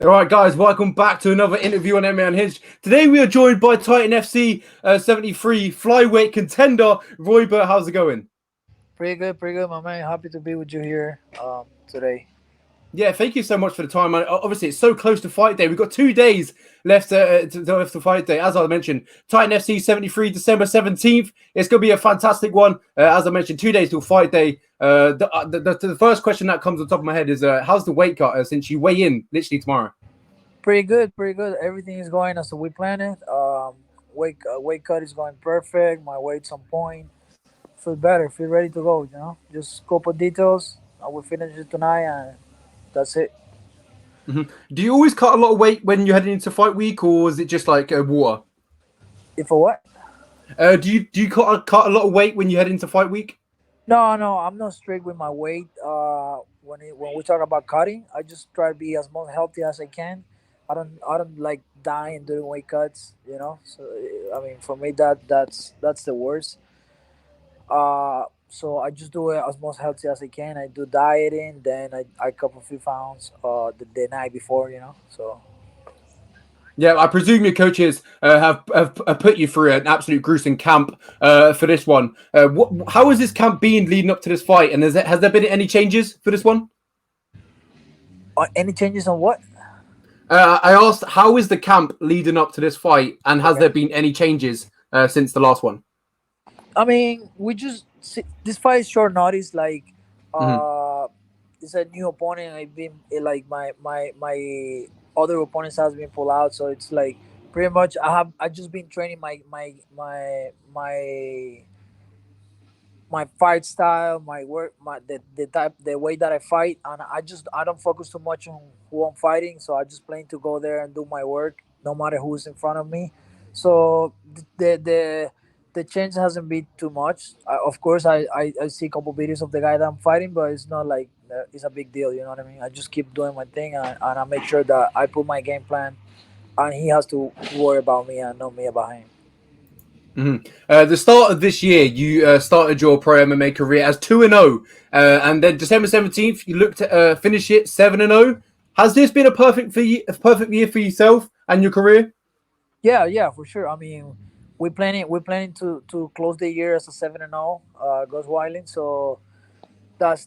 All right, guys, welcome back to another interview on MMA.I. Today we are joined by Titan FC 73 flyweight contender Roy Burt. How's it going? Pretty good, my man. Happy to be with you here today. Yeah, thank you so much for the time. Obviously, it's so close to fight day. We've got 2 days left to fight day. As I mentioned, Titan FC 73, December 17th. It's going to be a fantastic one. As I mentioned, 2 days till fight day. The first question that comes on top of my head is how's the weight cut since you weigh in literally tomorrow? Pretty good, pretty good. Everything is going as we planned it. Weight cut is going perfect. My weight's on point. Feel better. Feel ready to go. Just couple details. I will finish it tonight, and that's it. Do you always cut a lot of weight when you're heading into fight week, or is it just like water? If for what? Do you cut a lot of weight when you head into fight week? No, no, I'm not strict with my weight. When we talk about cutting, I just try to be as most healthy as I can. I don't like dying doing weight cuts. So I mean, for me that's the worst. So I just do it as most healthy as I can. I do dieting, then I cut a few pounds the night before. So Yeah, I presume your coaches have put you through an absolute gruesome camp for this one. How has this camp been leading up to this fight? And has there been any changes for this one? any changes on what? I asked, how is the camp leading up to this fight? And has Okay. there been any changes since the last one? I mean, this fight is short notice. Like, Hmm. uh, it's a new opponent. I've been like my other opponents has been pulled out, so it's like pretty much I just been training my fight style, my work, the way that I fight, and I don't focus too much on who I'm fighting. So I just plan to go there and do my work, no matter who's in front of me. So the change hasn't been too much. Of course, I see a couple videos of the guy that I'm fighting, but it's not like it's a big deal. You know what I mean? I just keep doing my thing, and I make sure that I put my game plan, and he has to worry about me and not me about him. Hmm. The start of this year, you started your pro MMA career as 2-0, and then December 17th, you looked to finish it 7-0. Has this been a perfect year for yourself and your career? Yeah, yeah, for sure. I mean, we're planning to close the year as a 7-0, Ghost Wilding. So that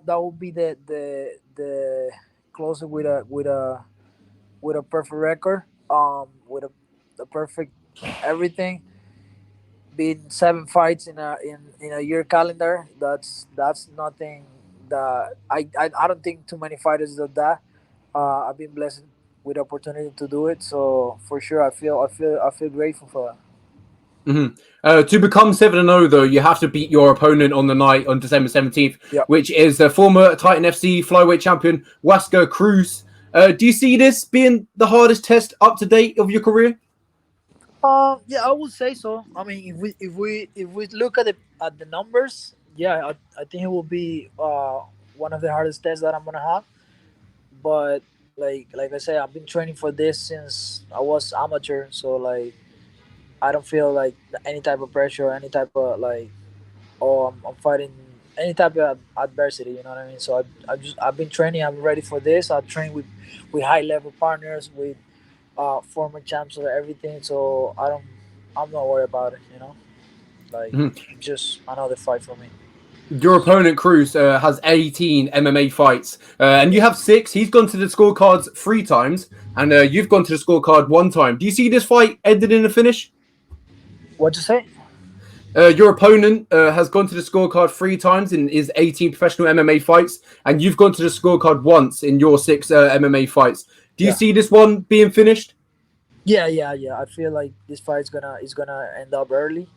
will be the closer with a perfect record, with a perfect everything. Being 7 fights in a year calendar. That's nothing that I don't think too many fighters do that. I've been blessed with the opportunity to do it. So for sure, I feel grateful for that. Hmm. To become 7-0, though, you have to beat your opponent on the night on December 17th, Yeah. which is the former Titan FC flyweight champion, Wascar Cruz. Do you see this being the hardest test up to date of your career? Yeah, I would say so. I mean, if we look at the numbers, yeah, I think it will be one of the hardest tests that I'm gonna have. But like I said, I've been training for this since I was amateur, so like I don't feel like any type of pressure, any type of like, oh, I'm fighting any type of adversity. You know what I mean? So I've been training. I'm ready for this. I train with high level partners, with former champs or everything. So I'm not worried about it. Like Mhm. just another fight for me. Your opponent Cruz has 18 MMA fights, and you Yeah. have six. He's gone to the scorecards 3 times, and you've gone to the scorecard 1 time. Do you see this fight ended in a finish? What you say? Your opponent has gone to the scorecard 3 times in his 18 professional MMA fights, and you've gone to the scorecard once in your six MMA fights. Do you Yeah. see this one being finished? Yeah, yeah, yeah. I feel like this fight is gonna end up early.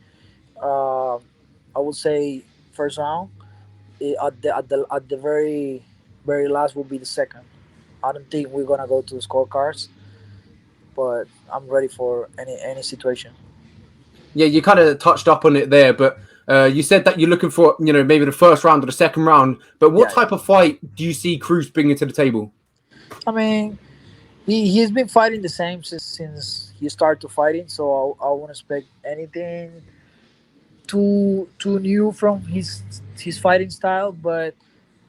I would say first round. At the very last will be the second. I don't think we're gonna go to the scorecards, but I'm ready for any situation. Yeah, you kind of touched up on it there, but you said that you're looking for, maybe the first round or the second round. But what Yeah, yeah. type of fight do you see Cruz bringing to the table? I mean, he's been fighting the same since he started to fighting, so I won't expect anything too new from his fighting style. But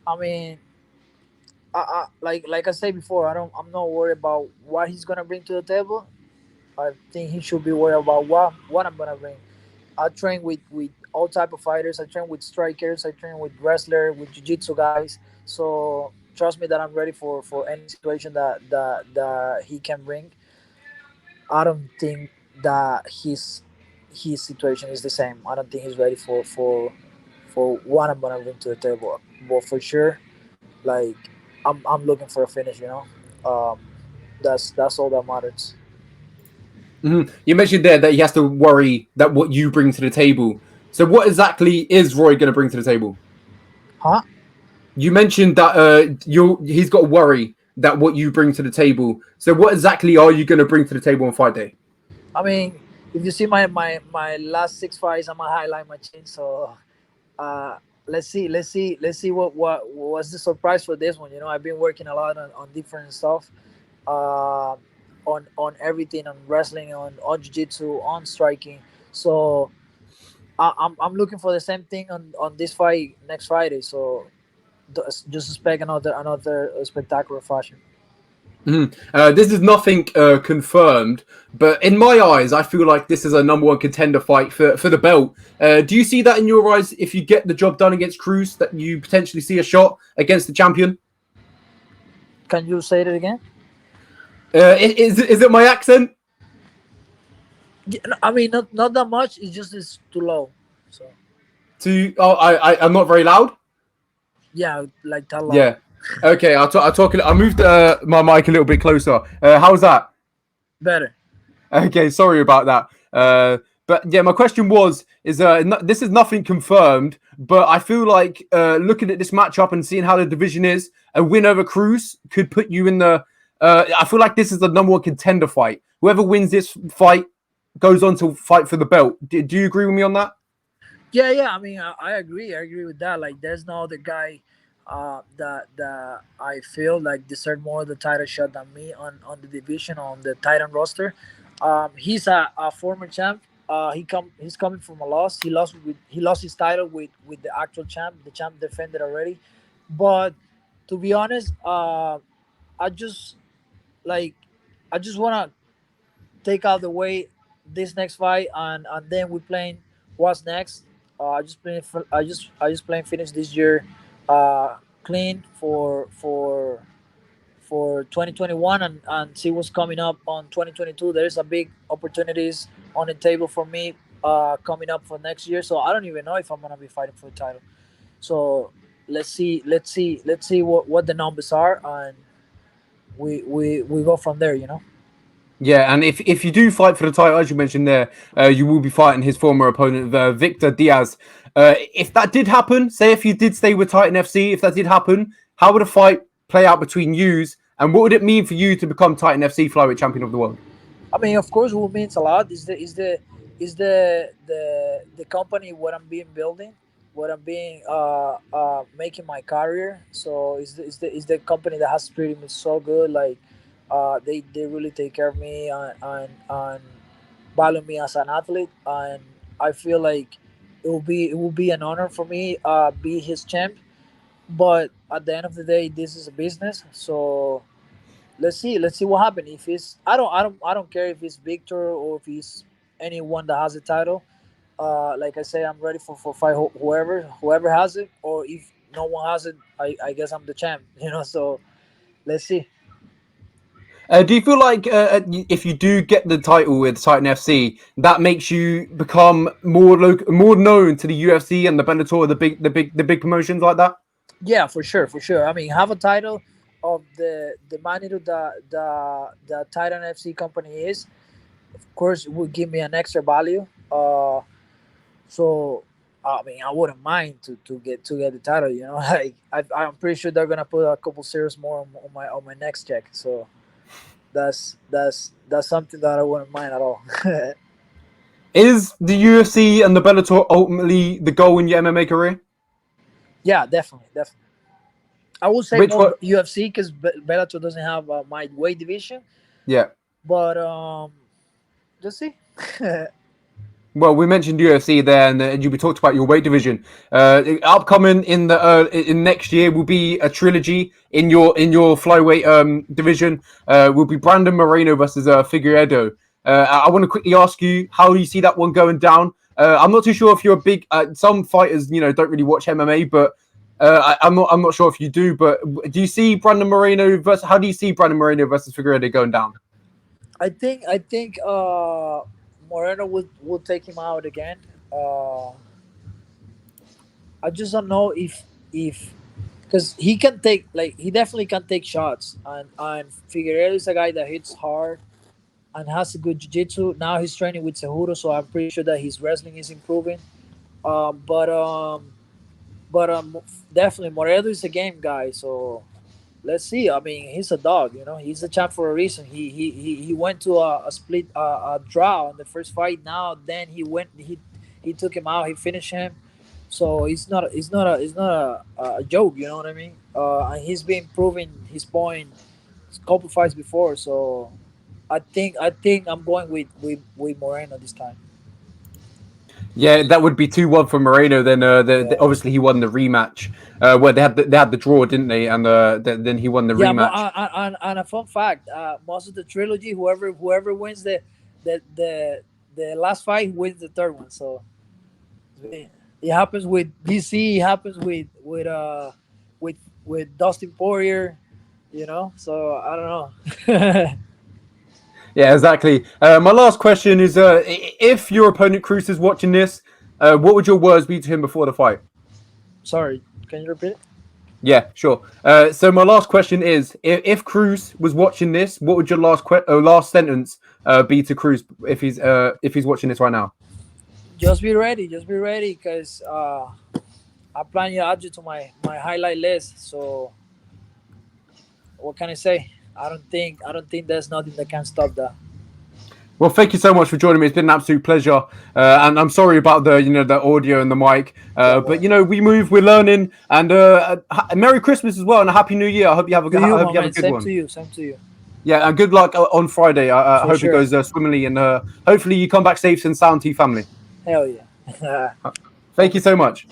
I mean, like I said before, I'm not worried about what he's gonna bring to the table. I think he should be worried about what I'm gonna bring. I train with all type of fighters. I train with strikers. I train with wrestlers, with jiu-jitsu guys. So trust me that I'm ready for any situation that he can bring. I don't think that his situation is the same. I don't think he's ready for what I'm gonna bring to the table. But for sure, like I'm looking for a finish. Um, that's all that matters. You mentioned there that he has to worry that what you bring to the table. So what exactly is Roy going to bring to the table? Huh? You mentioned that he's got to worry that what you bring to the table. So what exactly are you going to bring to the table on fight day? I mean, if you see my last six fights, I'm gonna highlight my chin. So uh, let's see what's the surprise for this one. I've been working a lot on different stuff, uh, on everything, on wrestling, on jiu-jitsu, on striking. So I'm looking for the same thing on this fight next Friday. So just expect another spectacular fashion. This is nothing confirmed, but in my eyes, I feel like this is a number one contender fight for the belt. Do you see that in your eyes? If you get the job done against Cruz, that you potentially see a shot against the champion? Can you say it again? Is it my accent? Yeah, no, I mean, not that much. It's too low. So I'm not very loud. yeah, like that loud. Yeah. Okay. I'll talk. I moved my mic a little bit closer. How's that? Better. Okay, sorry about that. But yeah, my question is this is nothing confirmed, but I feel like looking at this matchup and seeing how the division is, a win over Cruz could put you in the. I feel like this is the number one contender fight. Whoever wins this fight goes on to fight for the belt. Do you agree with me on that? Yeah. I mean, I agree. I agree with that. Like, there's no other guy that I feel like deserve more of the title shot than me on the division on the Titan roster. He's a former champ. He's coming from a loss. He lost his title with the actual champ. The champ defended already, but to be honest, I just like I just wanna take out the way this next fight, and then we playing what's next. I just playing finish this year, clean for 2021, and see what's coming up on 2022. There's a big opportunities on the table for me coming up for next year. So I don't even know if I'm gonna be fighting for the title. So let's see what the numbers are, and we go from there. Yeah, and if you do fight for the title, as you mentioned there, you will be fighting his former opponent, Victor Diaz. If that did happen, say if you did stay with Titan FC, if that did happen, how would a fight play out between yous, and what would it mean for you to become Titan FC flyweight champion of the world? I mean, of course, what means a lot is the company what I'm being building, what I'm being making my career. So is the company that has treated me so good. Like, they really take care of me, and value me as an athlete, and I feel like it will be an honor for me be his champ. But at the end of the day, this is a business. So let's see what happens. If it's I don't care if it's Victor or if it's anyone that has the title. Like I say, I'm ready for fight whoever has it, or if no one has it, I guess I'm the champ. So let's see. Do you feel like if you do get the title with Titan FC, that makes you become more known to the UFC and the Bellator, the big promotions like that? Yeah, for sure. I mean, have a title of the magnitude the Titan FC company is. Of course, it would give me an extra value. So I mean, I wouldn't mind to get the title. Like I'm pretty sure they're gonna put a couple zeros more on my next check. So that's something that I wouldn't mind at all. Is the UFC and the Bellator ultimately the goal in your MMA career? Yeah, definitely. I would say Which more one? UFC because Bellator doesn't have my weight division, Yeah. but just see. Well, we mentioned UFC there, and you talked about your weight division. Upcoming in next year will be a trilogy in your flyweight division. Will be Brandon Moreno versus Figueiredo. I want to quickly ask you how you see that one going down. I'm not too sure if you're a big. Some fighters, don't really watch MMA, but I'm not sure if you do. But do you see Brandon Moreno versus? How do you see Brandon Moreno versus Figueiredo going down? I think Moreno will take him out again. Uh, I just don't know if because he can take, like, he definitely can take shots, and Figueredo is a guy that hits hard and has a good jiu-jitsu. Now he's training with Cejudo, so I'm pretty sure that his wrestling is improving. Um, but um, but definitely Moreno is a game guy, so let's see. I mean, he's a dog. He's a champ for a reason. He went to a split a draw in the first fight. Now then he took him out. He finished him. So it's not a joke. You know what I mean? And he's been proving his point a couple fights before. So I think I'm going with Moreno this time. Yeah, that would be 2-1 for Moreno. Then Yeah. obviously he won the rematch. Where they had the draw, didn't they? And then he won the Yeah, rematch. and a fun fact: most of the trilogy, whoever wins the the the last fight wins the third one. So it happens with DC. It happens with with Dustin Poirier. So I don't know. Yeah, exactly. My last question is: if your opponent Cruz is watching this, what would your words be to him before the fight? Sorry, can you repeat it? Yeah, sure. So my last question is: if Cruz was watching this, what would your last sentence be to Cruz if he's watching this right now? Just be ready. Just be ready, because I plan to add you to my highlight list. So what can I say? I don't think there's nothing that can stop that. Well, thank you so much for joining me. It's been an absolute pleasure. And I'm sorry about the audio and the mic. Don't But worry. we move, we're learning, and Merry Christmas as well, and a Happy New Year. I hope you have a To I you, hope my you have a man. good Same to one. you. Same to you. Yeah, and good luck on Friday. I For hope it sure. goes swimmingly, and hopefully you come back safe and sound to your family. Hell yeah. Thank you so much.